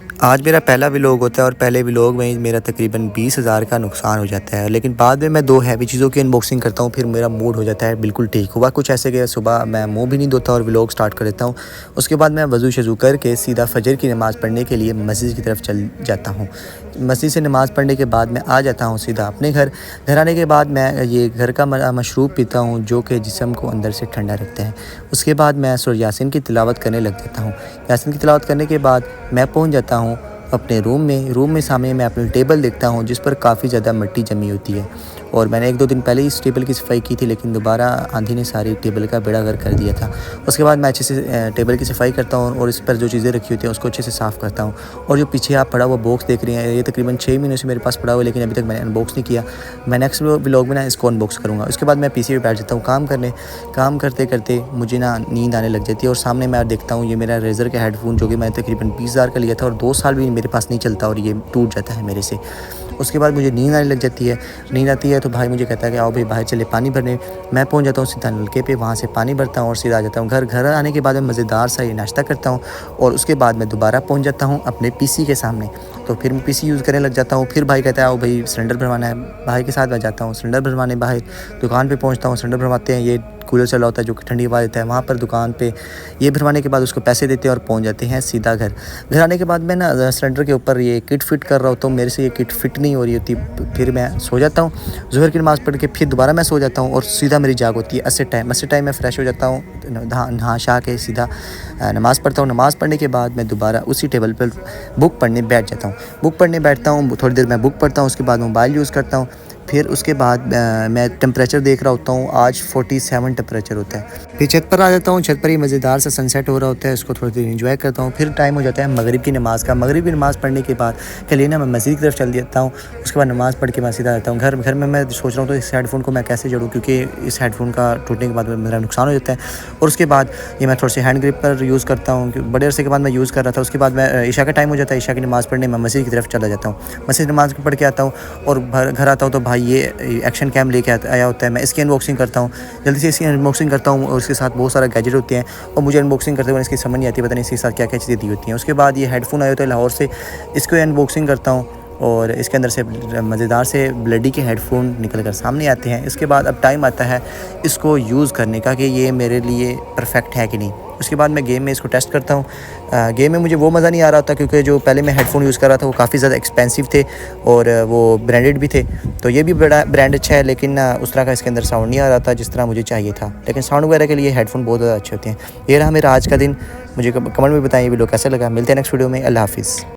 आज मेरा पहला व्लॉग होता है और पहले व्लॉग में मेरा तकरीबन 20,000 का नुकसान हो जाता है। लेकिन बाद में मैं 2 हैवी चीज़ों की अनबॉक्सिंग करता हूँ, फिर मेरा मूड हो जाता है बिल्कुल ठीक। हुआ कुछ ऐसे कि सुबह मैं मुंह भी नहीं धोता और व्लॉग स्टार्ट कर देता हूँ। उसके बाद मैं वज़ू शज़ू करके सीधा फजर की नमाज़ पढ़ने के लिए मस्जिद की तरफ चल जाता हूँ। मस्जिद से नमाज़ पढ़ने के बाद मैं आ जाता हूँ सीधा अपने घर। घर आने के बाद मैं ये घर का मशरूब पीता हूँ जो कि जिस्म को अंदर से ठंडा रखता है। उसके बाद मैं सूरह यासीन की तिलावत करने लग जाता हूँ। यासीन की तिलावत करने के बाद मैं पहुँच जाता हूँ अपने रूम में सामने मैं अपनी टेबल देखता हूँ जिस पर काफ़ी ज़्यादा मिट्टी जमी होती है। और मैंने 1-2 दिन पहले इस टेबल की सफाई की थी, लेकिन दोबारा आंधी ने सारी टेबल का बेड़ा गर्क कर दिया था। उसके बाद मैं अच्छे से टेबल की सफाई करता हूँ और इस पर जो चीज़ें रखी होती हैं उसको अच्छे से साफ़ करता हूँ। और जो पीछे आप पड़ा हुआ बॉक्स देख रहे हैं, ये तकरीबन 6 महीनों से मेरे पास पड़ा हुआ है, लेकिन अभी तक मैंने अनबॉक्स नहीं किया। मैं नेक्स्ट व्लॉग में ना इसको अनबॉक्स करूँगा। उसके बाद मैं पीसी पे बैठ जाता हूँ काम करने। काम करते करते मुझे ना नींद आने लग जाती है और सामने मैं देखता हूँ ये मेरा रेज़र का हेडफोन जो कि मैंने तकरीबन 20,000 का लिया था और 2 साल भी मेरे पास नहीं चलता और ये टूट जाता है मेरे से। उसके बाद मुझे नींद आने लग जाती है। नींद आती है तो भाई मुझे कहता है कि आओ भाई बाहर चले पानी भरने। मैं पहुंच जाता हूँ सीधा नलके पे, वहाँ से पानी भरता हूँ और सीधा आ जाता हूँ घर। घर आने के बाद मैं मज़ेदार सा ये नाश्ता करता हूँ और उसके बाद मैं दोबारा पहुँच जाता हूँ अपने पीसी के सामने। तो फिर मैं पीसी यूज़ करने लग जाता हूँ। फिर भाई कहता है आओ भाई सिलेंडर भरवाना है। भाई के साथ मैं जाता हूँ सिलेंडर भरवाने। बाहर दुकान पर पहुँचता हूँ, सिलेंडर भरवाते हैं। ये कूलर चला होता है जो कि ठंडी हवा देता है, वहाँ पर दुकान पे ये भरवाने के बाद उसको पैसे देते हैं और पहुँच जाते हैं सीधा घर। घर आने के बाद मैं ना सिलेंडर के ऊपर ये किट फिट कर रहा होता हूँ। मेरे से ये किट फिट नहीं हो रही होती। फिर मैं सो जाता हूँ। ज़ोहर की नमाज़ पढ़ के फिर दोबारा मैं सो जाता हूँ और सीधा मेरी जाग होती है असर टाइम मैं फ़्रेश हो जाता हूँ, नहा शहा के सीधा नमाज़ पढ़ता हूँ। नमाज़ पढ़ने के बाद मैं दोबारा उसी टेबल पर बुक पढ़ने बैठ जाता हूँ। बुक पढ़ने बैठता हूँ, थोड़ी देर मैं बुक पढ़ता हूँ, उसके बाद मोबाइल यूज़ करता हूँ। फिर उसके बाद मैं टेम्परेचर देख रहा होता हूँ, आज 47 टेम्परेचर होता है। फिर छत पर आ जाता हूँ। छत पर ही मज़ेदार सा सनसेट हो रहा होता है, उसको थोड़ी देर एंजॉय करता हूँ। फिर टाइम हो जाता है मगरिब की नमाज़ का। मगरिब की नमाज़ पढ़ने के बाद के लिए ना मैं मस्जिद की तरफ चल जाता हूँ। उसके बाद नमाज़ पढ़ के मैं सीधा आता हूँ घर में मैं सोच रहा हूँ तो इस हेडफोन को मैं कैसे जोड़ूँ, क्योंकि इस हेडफोन का टूटने के बाद मेरा नुकसान हो जाता है। और उसके बाद ये मैं थोड़ी सी हैंड ग्रिप पर यूज़ करता हूँ, बड़े अरसे के बाद मैं यूज़ कर रहा था। उसके बाद मैं ईशा का टाइम हो जाता है, ईशा की नमाज़ पढ़ने मैं मस्जिद की तरफ चला जाता हूँ। मस्जिद नमाज़ पढ़ के आता हूँ और घर आता हूँ तो भाई ये एक्शन कैम लेके आया होता है। मैं इसकी अनबॉक्सिंग करता हूँ, जल्दी से इसकी अनबॉक्सिंग करता हूँ और उसके साथ बहुत सारा गैजेट होते हैं और मुझे अनबॉक्सिंग करते हुए इसकी समझ नहीं आती, पता नहीं इसके साथ क्या क्या चीज़ें दी होती हैं। उसके बाद ये हेडफोन आए होते हैं लाहौर से, इसको अनबॉक्सिंग करता हूँ और इसके अंदर से मज़ेदार से ब्लडी के हेडफोन निकल कर सामने आते हैं। इसके बाद अब टाइम आता है इसको यूज़ करने का कि ये मेरे लिए परफेक्ट है कि नहीं। उसके बाद मैं गेम में इसको टेस्ट करता हूँ। गेम में मुझे वो मज़ा नहीं आ रहा था क्योंकि जो पहले मैं हेडफोन यूज़ कर रहा था वो काफ़ी ज़्यादा एक्सपेंसिव थे और वो ब्रांडेड भी थे। तो ये भी बड़ा ब्रांड अच्छा है, लेकिन उस तरह का इसके अंदर साउंड नहीं आ रहा था जिस तरह मुझे चाहिए था। लेकिन साउंड वगैरह के लिए हेडफोन बहुत ज़्यादा अच्छे होते हैं। ये रहा मेरा आज का दिन। मुझे कमेंट में बताएं ये वीडियो कैसा लगा। मिलते हैं नेक्स्ट वीडियो में। अल्लाह हाफ़िज़।